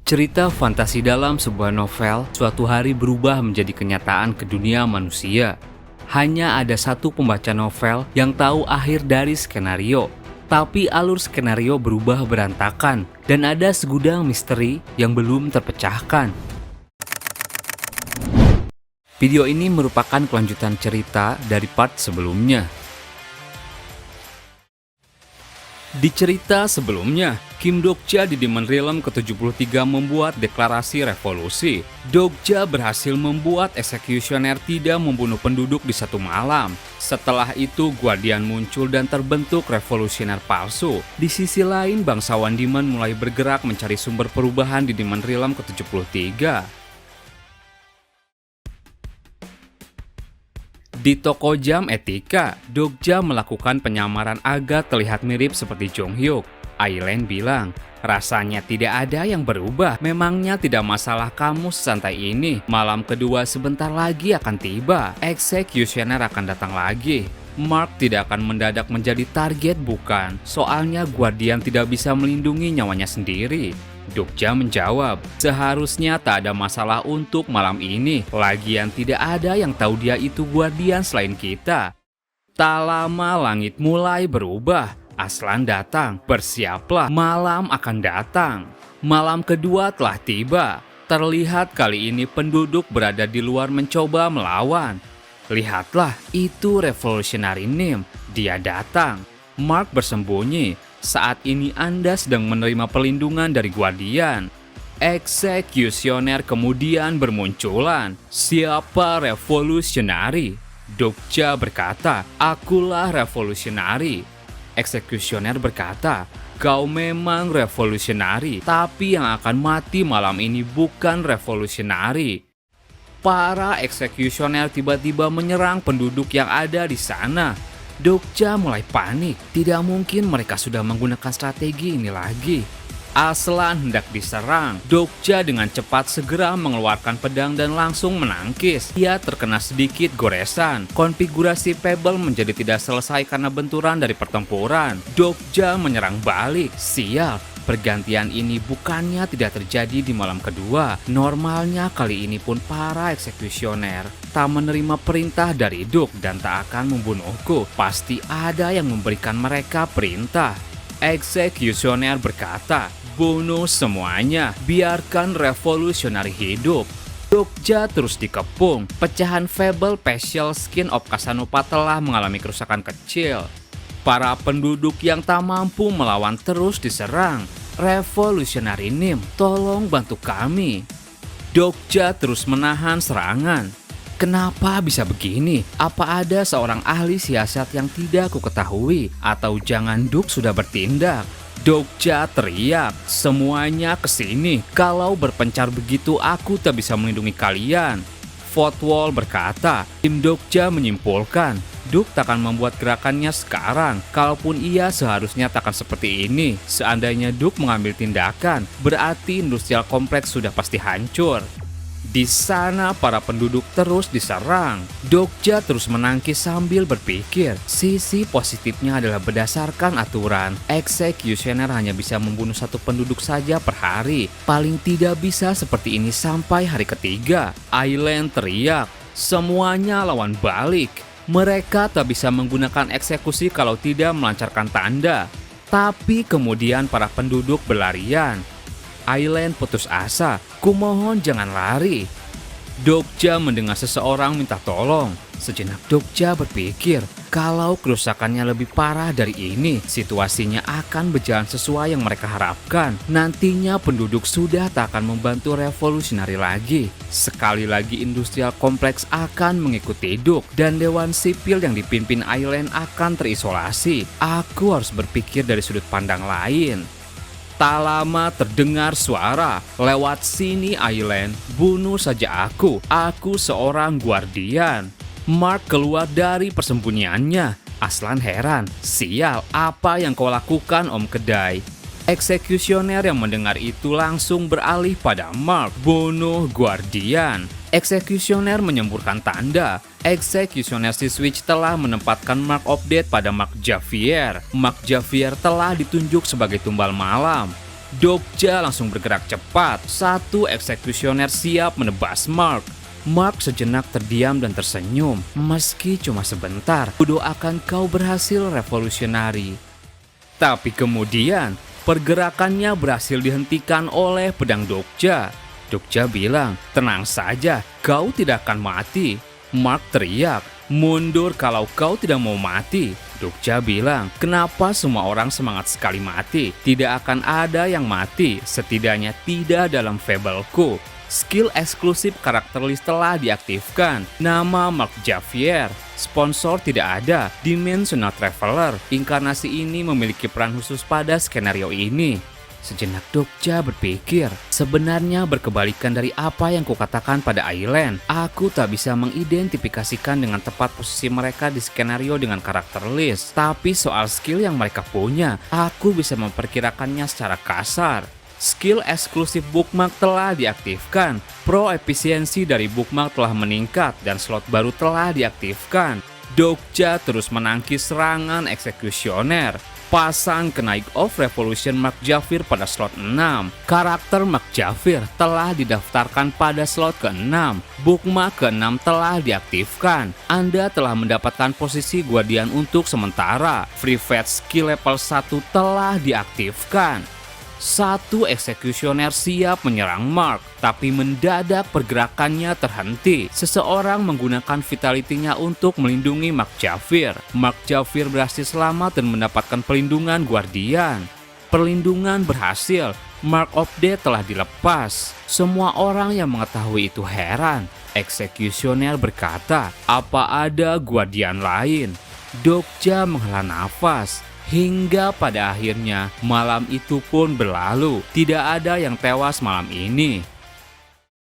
Cerita fantasi dalam sebuah novel suatu hari berubah menjadi kenyataan ke dunia manusia. Hanya ada satu pembaca novel yang tahu akhir dari skenario, tapi alur skenario berubah berantakan dan ada segudang misteri yang belum terpecahkan. Video ini merupakan kelanjutan cerita dari part sebelumnya. Di cerita sebelumnya, Kim Dokja di Demon Realm ke-73 membuat deklarasi revolusi. Dokja berhasil membuat eksekusioner tidak membunuh penduduk di satu malam. Setelah itu, Guardian muncul dan terbentuk revolusioner palsu. Di sisi lain, bangsawan Demon mulai bergerak mencari sumber perubahan di Demon Realm ke-73. Di toko jam etika, Dokja melakukan penyamaran agar terlihat mirip seperti Jong Hyuk. Aileen bilang, rasanya tidak ada yang berubah. Memangnya tidak masalah kamu sesantai ini. Malam kedua sebentar lagi akan tiba. Executioner akan datang lagi. Mark tidak akan mendadak menjadi target bukan? Soalnya Guardian tidak bisa melindungi nyawanya sendiri. Dokja menjawab, seharusnya tak ada masalah untuk malam ini. Lagian tidak ada yang tahu dia itu Guardian selain kita. Tak lama langit mulai berubah. Aslan datang, bersiaplah, malam akan datang. Malam kedua telah tiba. Terlihat kali ini penduduk berada di luar mencoba melawan. Lihatlah, itu Revolutionary Nim. Dia datang. Mark bersembunyi. Saat ini Anda sedang menerima perlindungan dari Guardian. Eksekusioner kemudian bermunculan. Siapa revolusionari? Dokja berkata, akulah revolusionari. Eksekusioner berkata, kau memang revolusionari, tapi yang akan mati malam ini bukan revolusionari. Para eksekusioner tiba-tiba menyerang penduduk yang ada di sana. Dokja mulai panik, tidak mungkin mereka sudah menggunakan strategi ini lagi. Aslan hendak diserang, Dokja dengan cepat segera mengeluarkan pedang dan langsung menangkis. Ia terkena sedikit goresan, konfigurasi Pebble menjadi tidak selesai karena benturan dari pertempuran. Dokja menyerang balik, sial. Pergantian ini bukannya tidak terjadi di malam kedua. Normalnya kali ini pun para eksekusioner tak menerima perintah dari Duk dan tak akan membunuhku. Pasti ada yang memberikan mereka perintah. Eksekusioner berkata, bunuh semuanya, biarkan revolusionari hidup. Dokja terus dikepung. Pecahan Fable Special Skin of Kasanopa telah mengalami kerusakan kecil. Para penduduk yang tak mampu melawan terus diserang. Revolutionary Nim, tolong bantu kami. Dokja terus menahan serangan. Kenapa bisa begini? Apa ada seorang ahli siasat yang tidak kuketahui? Atau jangan Duk sudah bertindak? Dokja teriak, semuanya kesini. Kalau berpencar begitu aku tak bisa melindungi kalian. Fotwall berkata, tim Dokja menyimpulkan, Duk takkan membuat gerakannya sekarang. Kalaupun ia seharusnya takkan seperti ini. Seandainya Duk mengambil tindakan, berarti industrial kompleks sudah pasti hancur. Di sana para penduduk terus diserang. Dokja terus menangkis sambil berpikir. Sisi positifnya adalah berdasarkan aturan, eksekusioner hanya bisa membunuh satu penduduk saja per hari. Paling tidak bisa seperti ini sampai hari ketiga. Aileen teriak, semuanya lawan balik. Mereka tak bisa menggunakan eksekusi kalau tidak melancarkan tanda. Tapi kemudian para penduduk berlarian. Aileen putus asa, kumohon jangan lari. Dokja mendengar seseorang minta tolong. Sejenak Dokja berpikir, kalau kerusakannya lebih parah dari ini, situasinya akan berjalan sesuai yang mereka harapkan. Nantinya penduduk sudah tak akan membantu revolusionari lagi. Sekali lagi industrial kompleks akan mengikuti Duk, dan dewan sipil yang dipimpin Aileen akan terisolasi. Aku harus berpikir dari sudut pandang lain. Tak lama terdengar suara, lewat sini Aileen, bunuh saja aku seorang Guardian. Mark keluar dari persembunyiannya. Aslan heran, sial, apa yang kau lakukan Om Kedai? Eksekusioner yang mendengar itu langsung beralih pada Mark, bunuh Guardian. Eksekusioner menyemburkan tanda. Eksekusioner si Switch telah menempatkan Mark update pada Mark Javier. Mark Javier telah ditunjuk sebagai tumbal malam. Dokja langsung bergerak cepat. Satu eksekusioner siap menebas Mark. Mark sejenak terdiam dan tersenyum. Meski cuma sebentar, kudoakan kau berhasil revolusionari. Tapi kemudian, pergerakannya berhasil dihentikan oleh pedang Dokja. Dokja bilang, tenang saja, kau tidak akan mati. Mark teriak, mundur kalau kau tidak mau mati. Dokja bilang, kenapa semua orang semangat sekali mati? Tidak akan ada yang mati, setidaknya tidak dalam fableku. Skill eksklusif karakter list telah diaktifkan. Nama Mark Javier. Sponsor tidak ada. Dimensional Traveler. Inkarnasi ini memiliki peran khusus pada skenario ini. Sejenak Dokja berpikir, sebenarnya berkebalikan dari apa yang kukatakan pada Island. Aku tak bisa mengidentifikasikan dengan tepat posisi mereka di skenario dengan karakter list. Tapi soal skill yang mereka punya, aku bisa memperkirakannya secara kasar. Skill eksklusif bookmark telah diaktifkan. Pro efisiensi dari bookmark telah meningkat dan slot baru telah diaktifkan. Dokja terus menangkis serangan eksekusioner. Pasang kenaik of Revolution Mark Javier pada slot 6. Karakter Mark Javier telah didaftarkan pada slot ke-6. Bookmark ke-6 telah diaktifkan. Anda telah mendapatkan posisi Guardian untuk sementara. Free Fat skill level 1 telah diaktifkan. Satu eksekusioner siap menyerang Mark, tapi mendadak pergerakannya terhenti. Seseorang menggunakan vitality-nya untuk melindungi Mark Javier. Mark Javier berhasil selamat dan mendapatkan pelindungan Guardian. Perlindungan berhasil, Mark of Death telah dilepas. Semua orang yang mengetahui itu heran. Eksekusioner berkata, apa ada Guardian lain? Dokja menghela nafas. Hingga pada akhirnya malam itu pun berlalu. Tidak ada yang tewas malam ini.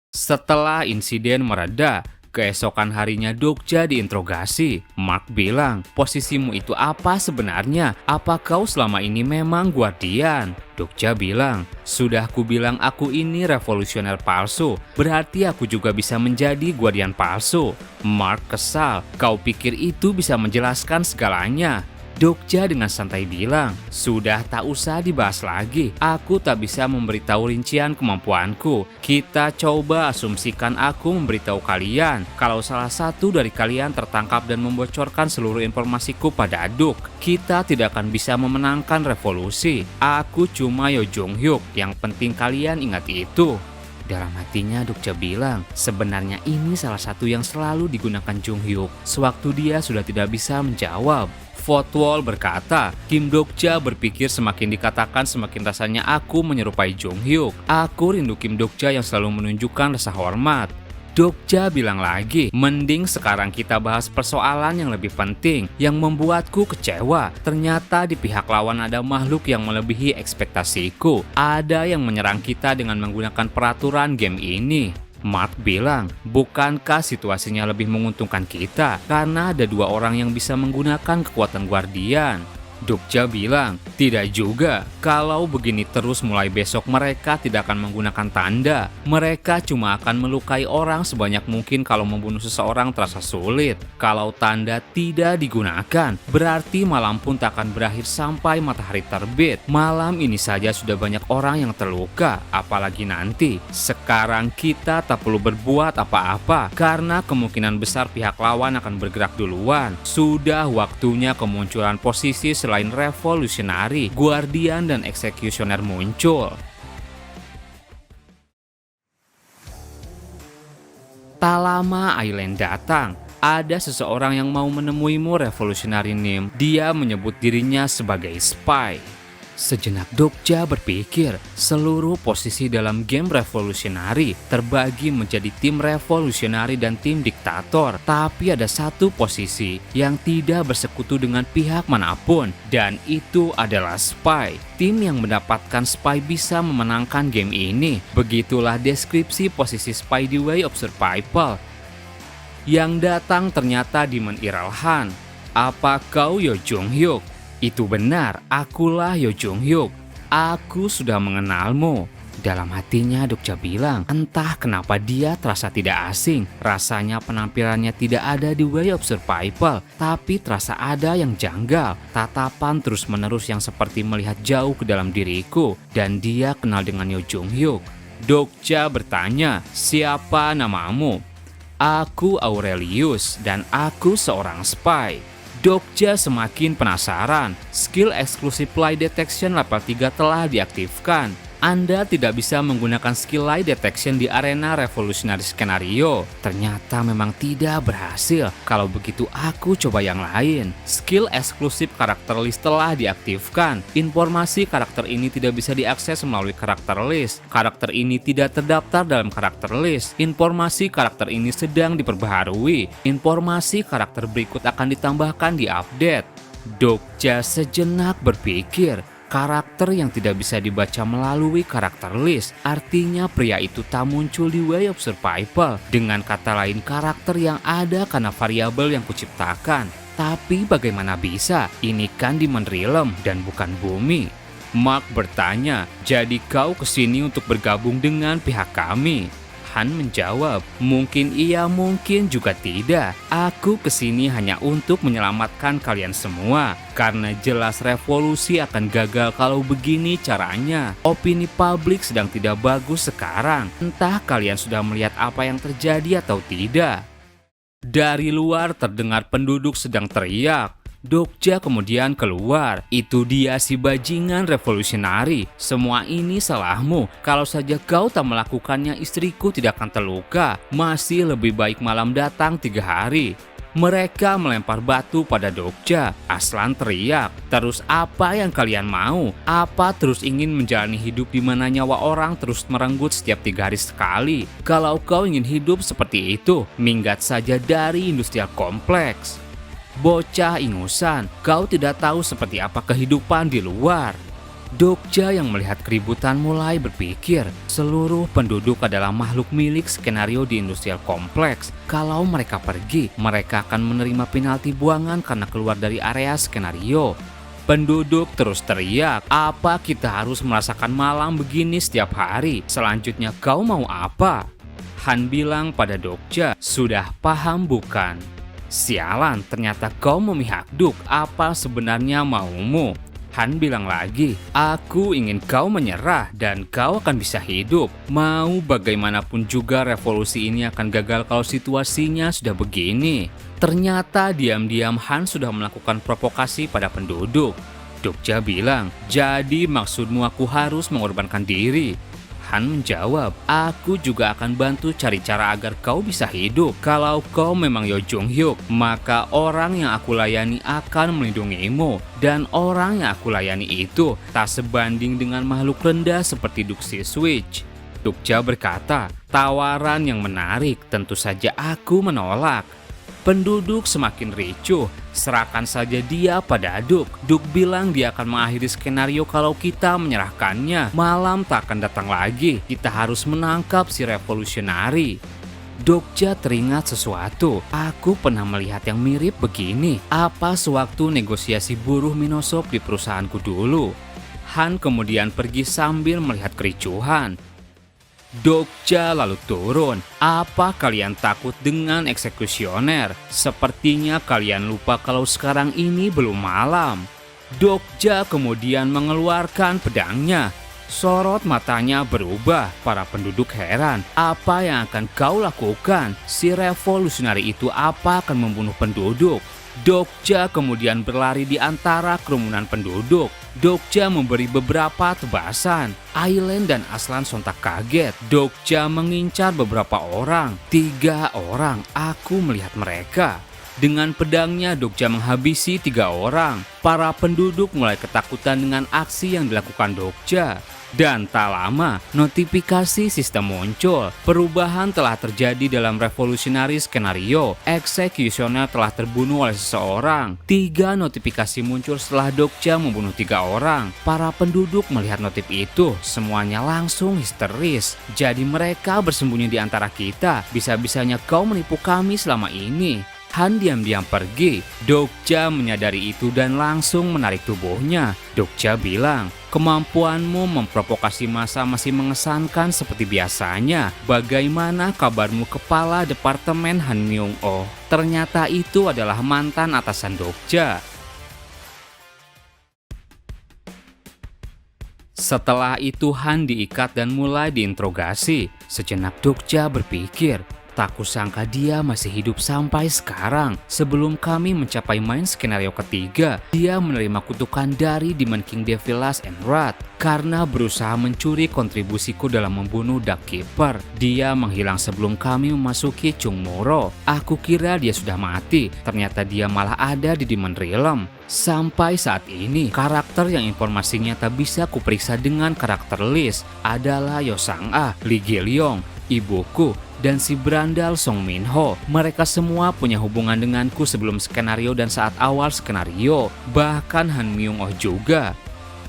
Setelah insiden mereda, keesokan harinya Dokja diinterogasi. Mark bilang, posisimu itu apa sebenarnya? Apa kau selama ini memang Guardian? Dokja bilang, sudah ku bilang aku ini revolusioner palsu. Berarti aku juga bisa menjadi Guardian palsu. Mark kesal, kau pikir itu bisa menjelaskan segalanya? Dokja dengan santai bilang, sudah tak usah dibahas lagi. Aku tak bisa memberitahu rincian kemampuanku. Kita coba asumsikan aku memberitahu kalian kalau salah satu dari kalian tertangkap dan membocorkan seluruh informasiku pada Duk. Kita tidak akan bisa memenangkan revolusi. Aku cuma Yo Jong Hyuk. Yang penting kalian ingat itu. Dalam hatinya Dokja bilang, sebenarnya ini salah satu yang selalu digunakan Jong Hyuk sewaktu dia sudah tidak bisa menjawab. Fotwall berkata, Kim Dokja berpikir semakin dikatakan semakin rasanya aku menyerupai Jong Hyuk. Aku rindu Kim Dokja yang selalu menunjukkan rasa hormat. Dokja bilang lagi, mending sekarang kita bahas persoalan yang lebih penting yang membuatku kecewa. Ternyata di pihak lawan ada makhluk yang melebihi ekspektasiku. Ada yang menyerang kita dengan menggunakan peraturan game ini. Mark bilang, bukankah situasinya lebih menguntungkan kita karena ada dua orang yang bisa menggunakan kekuatan Guardian? Dokja bilang, tidak juga. Kalau begini terus mulai besok mereka tidak akan menggunakan tanda. Mereka cuma akan melukai orang sebanyak mungkin kalau membunuh seseorang terasa sulit. Kalau tanda tidak digunakan, berarti malam pun tak akan berakhir sampai matahari terbit. Malam ini saja sudah banyak orang yang terluka, apalagi nanti. Sekarang kita tak perlu berbuat apa-apa, karena kemungkinan besar pihak lawan akan bergerak duluan. Sudah waktunya kemunculan posisi selain revolusionari, Guardian dan eksekusioner muncul. Tak lama Island datang. Ada seseorang yang mau menemuimu, revolusionari Nim. Dia menyebut dirinya sebagai spy. Sejenak Dokja berpikir, seluruh posisi dalam game revolusionari terbagi menjadi tim revolusionari dan tim diktator. Tapi ada satu posisi yang tidak bersekutu dengan pihak manapun, dan itu adalah spy. Tim yang mendapatkan spy bisa memenangkan game ini. Begitulah deskripsi posisi spy di Way of Survival. Yang datang ternyata Demon Iralhan. Apa kau Yo Jong Hyuk? Itu benar, akulah Yo Jong Hyuk. Aku sudah mengenalmu. Dalam hatinya Dokja bilang, entah kenapa dia terasa tidak asing. Rasanya penampilannya tidak ada di Way of Survival, tapi terasa ada yang janggal. Tatapan terus-menerus yang seperti melihat jauh ke dalam diriku, dan dia kenal dengan Yo Jung Hyuk. Dokja bertanya, siapa namamu? Aku Aurelius dan aku seorang spy. Dokja semakin penasaran. Skill eksklusif lie detection level 3 telah diaktifkan. Anda tidak bisa menggunakan skill lie detection di arena revolutionary skenario. Ternyata memang tidak berhasil. Kalau begitu aku coba yang lain. Skill eksklusif karakter list telah diaktifkan. Informasi karakter ini tidak bisa diakses melalui karakter list. Karakter ini tidak terdaftar dalam karakter list. Informasi karakter ini sedang diperbaharui. Informasi karakter berikut akan ditambahkan di update. Dokja sejenak berpikir. Karakter yang tidak bisa dibaca melalui karakter list, artinya pria itu tak muncul di Way of Survival. Dengan kata lain, karakter yang ada karena variabel yang kuciptakan. Tapi bagaimana bisa? Ini kan Demon Realm dan bukan bumi. Mark bertanya, jadi kau kesini untuk bergabung dengan pihak kami? Han menjawab, mungkin iya, mungkin juga tidak. Aku kesini hanya untuk menyelamatkan kalian semua. Karena jelas revolusi akan gagal kalau begini caranya. Opini publik sedang tidak bagus sekarang. Entah kalian sudah melihat apa yang terjadi atau tidak. Dari luar terdengar penduduk sedang teriak. Dokja kemudian keluar. Itu dia si bajingan revolusionari. Semua ini salahmu. Kalau saja kau tak melakukannya, istriku tidak akan terluka. Masih lebih baik malam datang 3 hari. Mereka melempar batu pada Dokja. Aslan teriak, terus apa yang kalian mau? Apa terus ingin menjalani hidup di mana nyawa orang terus merenggut setiap 3 hari sekali? Kalau kau ingin hidup seperti itu, minggat saja dari industrial kompleks. Bocah ingusan, kau tidak tahu seperti apa kehidupan di luar. Dokja yang melihat keributan mulai berpikir, seluruh penduduk adalah makhluk milik skenario di industrial kompleks. Kalau mereka pergi, mereka akan menerima penalti buangan karena keluar dari area skenario. Penduduk terus teriak, apa kita harus merasakan malam begini setiap hari? Selanjutnya kau mau apa? Han bilang pada Dokja, sudah paham bukan? Sialan, ternyata kau memihak Duk. Apa sebenarnya maumu? Han bilang lagi, aku ingin kau menyerah dan kau akan bisa hidup. Mau bagaimanapun juga revolusi ini akan gagal kalau situasinya sudah begini. Ternyata diam-diam Han sudah melakukan provokasi pada penduduk. Dokja bilang, jadi maksudmu aku harus mengorbankan diri? Han menjawab, aku juga akan bantu cari cara agar kau bisa hidup. Kalau kau memang Yo Jung Hyuk, maka orang yang aku layani akan melindungimu. Dan orang yang aku layani itu tak sebanding dengan makhluk rendah seperti Duxi Switch. Dokja berkata, tawaran yang menarik, tentu saja aku menolak. Penduduk semakin ricuh, serahkan saja dia pada Duk. Duk bilang dia akan mengakhiri skenario kalau kita menyerahkannya. Malam tak akan datang lagi, kita harus menangkap si revolusionari. Dokja teringat sesuatu, aku pernah melihat yang mirip begini. Apa sewaktu negosiasi buruh Minosop di perusahaanku dulu? Han kemudian pergi sambil melihat kericuhan. Dokja lalu turun. Apa kalian takut dengan eksekusioner? Sepertinya kalian lupa kalau sekarang ini belum malam. Dokja kemudian mengeluarkan pedangnya. Sorot matanya berubah. Para penduduk heran. Apa yang akan kau lakukan? Si revolusionari itu apa akan membunuh penduduk? Dokja kemudian berlari di antara kerumunan penduduk. Dokja memberi beberapa tebasan. Aileen dan Aslan sontak kaget. Dokja mengincar beberapa orang. 3 orang, aku melihat mereka. Dengan pedangnya Dokja menghabisi 3 orang. Para penduduk mulai ketakutan dengan aksi yang dilakukan Dokja. Dan tak lama, notifikasi sistem muncul. Perubahan telah terjadi dalam revolusionary skenario. Eksekusioner telah terbunuh oleh seseorang. 3 notifikasi muncul setelah Dokja membunuh 3 orang. Para penduduk melihat notif itu, semuanya langsung histeris. Jadi mereka bersembunyi di antara kita. Bisa-bisanya kau menipu kami selama ini. Han diam-diam pergi. Dokja menyadari itu dan langsung menarik tubuhnya. Dokja bilang, kemampuanmu memprovokasi massa masih mengesankan seperti biasanya. Bagaimana kabarmu kepala Departemen Han Myung-oh? Ternyata itu adalah mantan atasan Dokja. Setelah itu Han diikat dan mulai diinterogasi. Sejenak Dokja berpikir, tak kusangka dia masih hidup sampai sekarang. Sebelum kami mencapai main skenario ketiga, dia menerima kutukan dari Demon King Devilas and Wrath karena berusaha mencuri kontribusiku dalam membunuh Dark Keeper. Dia menghilang sebelum kami memasuki Chung Moro. Aku kira dia sudah mati, ternyata dia malah ada di Demon Realm. Sampai saat ini, karakter yang informasinya tak bisa kuperiksa dengan karakter list adalah Yosang-ah, Lee Gil-yong, ibuku, dan si berandal Song Min-ho. Mereka semua punya hubungan denganku sebelum skenario dan saat awal skenario. Bahkan Han Myung-oh juga.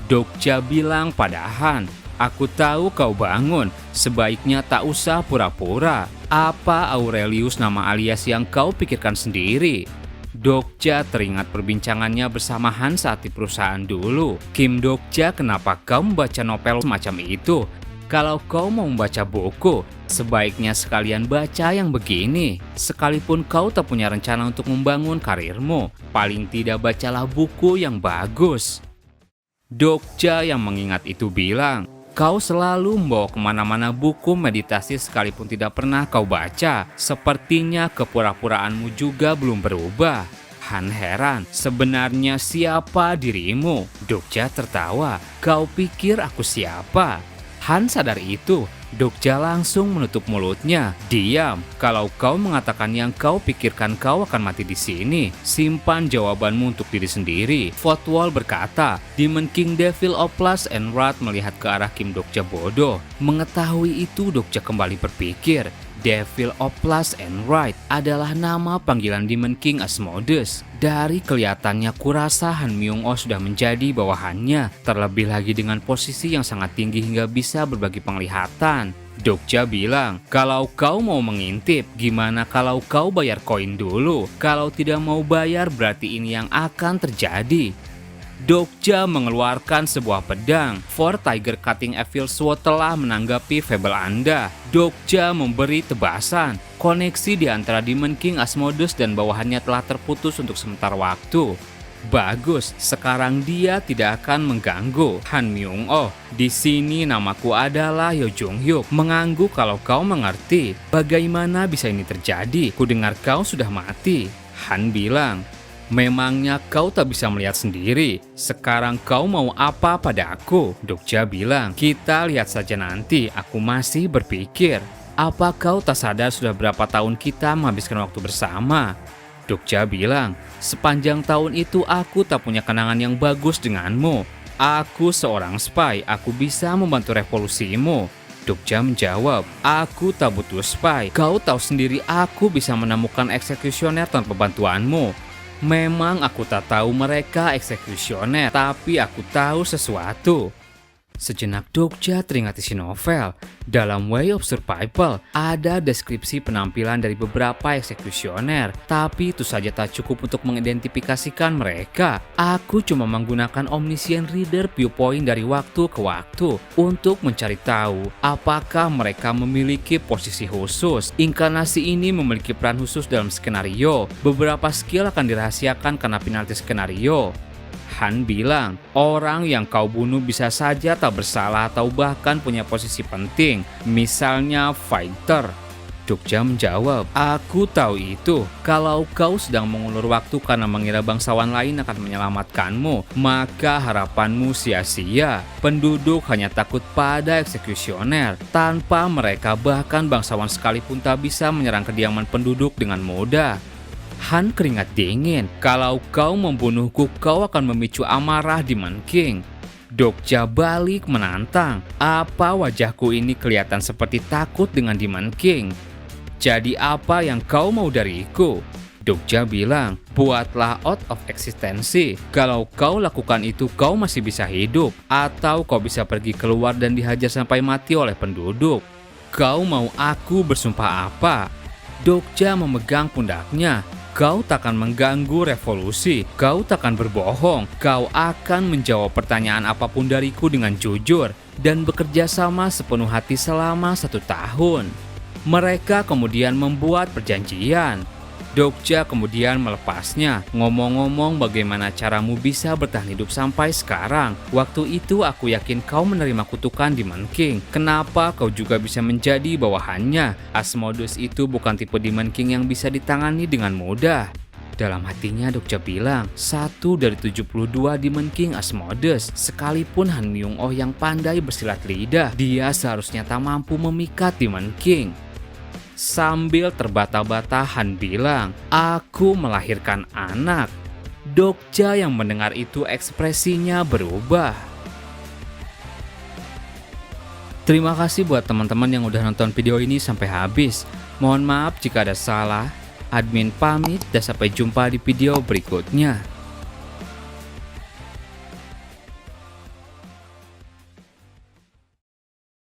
Dokja bilang pada Han, aku tahu kau bangun, sebaiknya tak usah pura-pura. Apa Aurelius nama alias yang kau pikirkan sendiri? Dokja teringat perbincangannya bersama Han saat di perusahaan dulu. Kim Dokja, kenapa kau membaca novel semacam itu? Kalau kau mau membaca buku, sebaiknya sekalian baca yang begini. Sekalipun kau tak punya rencana untuk membangun karirmu, paling tidak bacalah buku yang bagus. Dokja yang mengingat itu bilang, kau selalu membawa kemana-mana buku meditasi sekalipun tidak pernah kau baca. Sepertinya kepura-puraanmu juga belum berubah. Han heran, sebenarnya siapa dirimu? Dokja tertawa, kau pikir aku siapa? Han sadar itu. Dokja langsung menutup mulutnya. Diam, kalau kau mengatakan yang kau pikirkan kau akan mati di sini. Simpan jawabanmu untuk diri sendiri. Fotwal berkata, Demon King Devil Oplas and Wrath melihat ke arah Kim Dokja bodoh. Mengetahui itu, Dokja kembali berpikir. Devil Oplas and Wrath adalah nama panggilan Demon King Asmodeus. Dari kelihatannya kurasa Han Myung-oh sudah menjadi bawahannya, terlebih lagi dengan posisi yang sangat tinggi hingga bisa berbagi penglihatan. Dokja bilang, kalau kau mau mengintip, gimana kalau kau bayar koin dulu? Kalau tidak mau bayar berarti ini yang akan terjadi. Dokja mengeluarkan sebuah pedang. For Tiger Cutting Evil Sword telah menanggapi fable Anda. Dokja memberi tebasan. Koneksi di antara Demon King Asmodeus dan bawahannya telah terputus untuk sementara waktu. Bagus, sekarang dia tidak akan mengganggu. Han Myung-oh, di sini namaku adalah Yo Jung-hyuk. Mengangguk kalau kau mengerti. Bagaimana bisa ini terjadi? Kudengar kau sudah mati. Han bilang, memangnya kau tak bisa melihat sendiri? Sekarang kau mau apa pada aku? Dokja bilang, kita lihat saja nanti. Aku masih berpikir. Apa kau tak sadar sudah berapa tahun kita menghabiskan waktu bersama? Dokja bilang, sepanjang tahun itu aku tak punya kenangan yang bagus denganmu. Aku seorang spy, aku bisa membantu revolusimu. Dokja menjawab, aku tak butuh spy. Kau tahu sendiri aku bisa menemukan eksekusioner tanpa bantuanmu. Memang aku tak tahu mereka eksekusioner, tapi aku tahu sesuatu. Sejenak Dokja teringat isi novel. Dalam Way of Survival ada deskripsi penampilan dari beberapa eksekusioner, tapi itu saja tak cukup untuk mengidentifikasikan mereka. Aku cuma menggunakan Omniscient Reader Viewpoint dari waktu ke waktu untuk mencari tahu apakah mereka memiliki posisi khusus. Inkarnasi ini memiliki peran khusus dalam skenario. Beberapa skill akan dirahasiakan karena penalti skenario. Han bilang, orang yang kau bunuh bisa saja tak bersalah atau bahkan punya posisi penting, misalnya fighter. Dokja menjawab, aku tahu itu. Kalau kau sedang mengulur waktu karena mengira bangsawan lain akan menyelamatkanmu, maka harapanmu sia-sia. Penduduk hanya takut pada eksekusioner. Tanpa mereka bahkan bangsawan sekalipun tak bisa menyerang kediaman penduduk dengan mudah. Han keringat dingin. Kalau kau membunuhku, kau akan memicu amarah Demon King. Dokja balik menantang. Apa wajahku ini kelihatan seperti takut dengan Demon King? Jadi apa yang kau mau dariku? Dokja bilang, buatlah out of eksistensi. Kalau kau lakukan itu, kau masih bisa hidup. Atau kau bisa pergi keluar dan dihajar sampai mati oleh penduduk. Kau mau aku bersumpah apa? Dokja memegang pundaknya. Kau takkan mengganggu revolusi, kau takkan berbohong, kau akan menjawab pertanyaan apapun dariku dengan jujur dan bekerja sama sepenuh hati selama 1 tahun. Mereka kemudian membuat perjanjian. Dokja kemudian melepasnya. Ngomong-ngomong, bagaimana caramu bisa bertahan hidup sampai sekarang? Waktu itu aku yakin kau menerima kutukan Demon King. Kenapa kau juga bisa menjadi bawahannya? Asmodeus itu bukan tipe Demon King yang bisa ditangani dengan mudah. Dalam hatinya Dokja bilang, 1 dari 72 Demon King Asmodeus. Sekalipun Han Myung-oh yang pandai bersilat lidah, dia seharusnya tak mampu memikat Demon King. Sambil terbata-bata Han bilang, aku melahirkan anak. Dokja yang mendengar itu ekspresinya berubah. Terima kasih buat teman-teman yang udah nonton video ini sampai habis. Mohon maaf jika ada salah. Admin pamit dan sampai jumpa di video berikutnya.